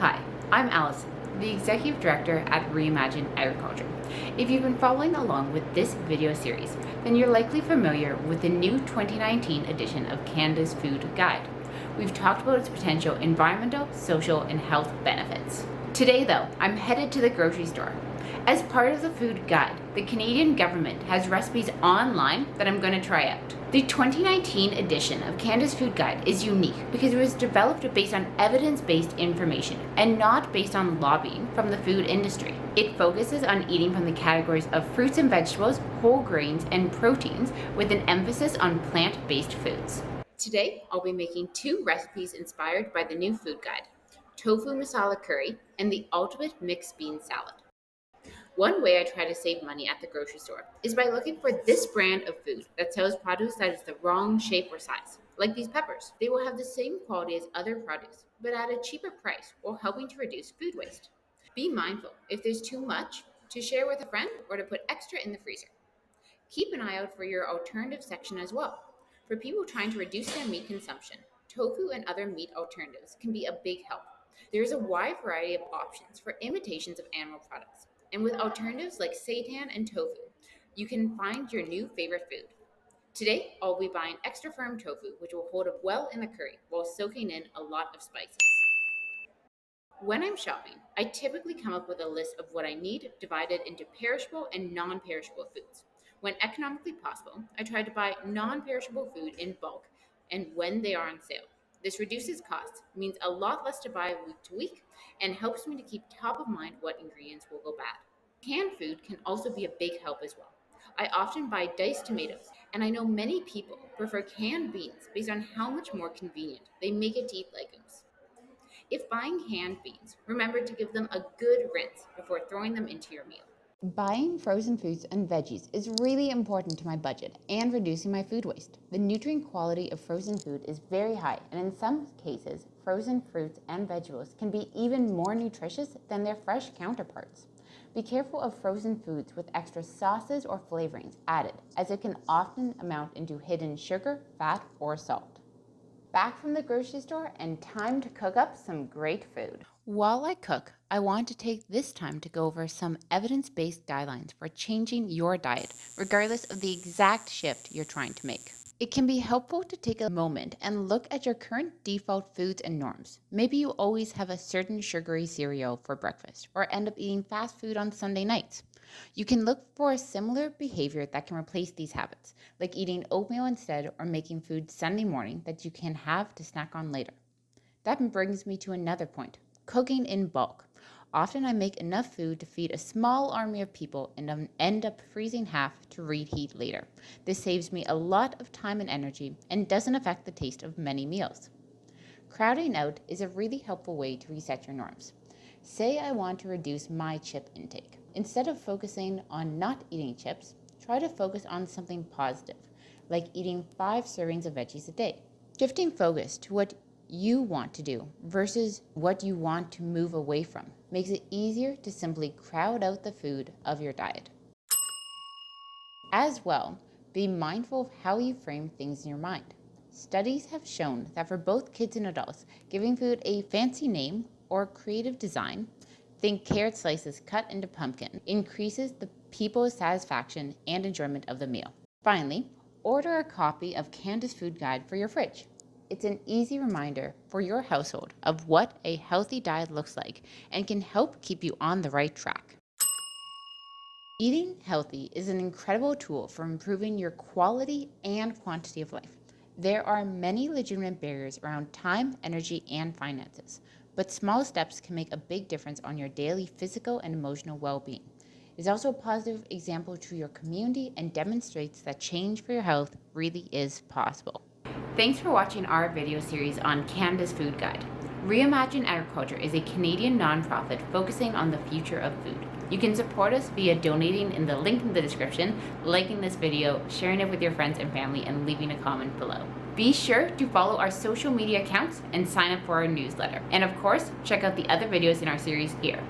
Hi, I'm Allison, the Executive Director at Reimagine Agriculture. If you've been following along with this video series, then you're likely familiar with the new 2019 edition of Canada's Food Guide. We've talked about its potential environmental, social, and health benefits. Today, though, I'm headed to the grocery store. As part of the Food Guide, the Canadian government has recipes online that I'm going to try out. The 2019 edition of Canada's Food Guide is unique because it was developed based on evidence-based information and not based on lobbying from the food industry. It focuses on eating from the categories of fruits and vegetables, whole grains, and proteins with an emphasis on plant-based foods. Today, I'll be making 2 recipes inspired by the new Food Guide: tofu masala curry and the ultimate mixed bean salad. One way I try to save money at the grocery store is by looking for this brand of food that sells produce that is the wrong shape or size. Like these peppers, they will have the same quality as other produce, but at a cheaper price while helping to reduce food waste. Be mindful if there's too much to share with a friend or to put extra in the freezer. Keep an eye out for your alternative section as well. For people trying to reduce their meat consumption, tofu and other meat alternatives can be a big help. There is a wide variety of options for imitations of animal products. And with alternatives like seitan and tofu, you can find your new favorite food. Today, I'll be buying extra firm tofu, which will hold up well in the curry while soaking in a lot of spices. When I'm shopping, I typically come up with a list of what I need divided into perishable and non-perishable foods. When economically possible, I try to buy non-perishable food in bulk and when they are on sale. This reduces costs, means a lot less to buy week to week, and helps me to keep top of mind what ingredients will go bad. Canned food can also be a big help as well. I often buy diced tomatoes, and I know many people prefer canned beans based on how much more convenient they make it to eat legumes. If buying canned beans, remember to give them a good rinse before throwing them into your meal. Buying frozen fruits and veggies is really important to my budget and reducing my food waste. The nutrient quality of frozen food is very high, and in some cases, frozen fruits and vegetables can be even more nutritious than their fresh counterparts. Be careful of frozen foods with extra sauces or flavorings added, as it can often amount into hidden sugar, fat, or salt. Back from the grocery store and time to cook up some great food. While I cook, I want to take this time to go over some evidence-based guidelines for changing your diet, regardless of the exact shift you're trying to make. It can be helpful to take a moment and look at your current default foods and norms. Maybe you always have a certain sugary cereal for breakfast or end up eating fast food on Sunday nights. You can look for a similar behavior that can replace these habits, like eating oatmeal instead or making food Sunday morning that you can have to snack on later. That brings me to another point: cooking in bulk. Often I make enough food to feed a small army of people and then end up freezing half to reheat later. This saves me a lot of time and energy and doesn't affect the taste of many meals. Crowding out is a really helpful way to reset your norms. Say I want to reduce my chip intake. Instead of focusing on not eating chips, try to focus on something positive, like eating 5 servings of veggies a day. Shifting focus to what you want to do versus what you want to move away from makes it easier to simply crowd out the food of your diet. As well, be mindful of how you frame things in your mind. Studies have shown that for both kids and adults, giving food a fancy name or creative design, think carrot slices cut into pumpkin, increases the people's satisfaction and enjoyment of the meal. Finally, order a copy of Canada's Food Guide for your fridge. It's an easy reminder for your household of what a healthy diet looks like and can help keep you on the right track. Eating healthy is an incredible tool for improving your quality and quantity of life. There are many legitimate barriers around time, energy, and finances, but small steps can make a big difference on your daily physical and emotional well-being. It is also a positive example to your community and demonstrates that change for your health really is possible. Thanks for watching our video series on Canada's Food Guide. Reimagine Agriculture is a Canadian nonprofit focusing on the future of food. You can support us via donating in the link in the description, liking this video, sharing it with your friends and family, and leaving a comment below. Be sure to follow our social media accounts and sign up for our newsletter. And of course, check out the other videos in our series here.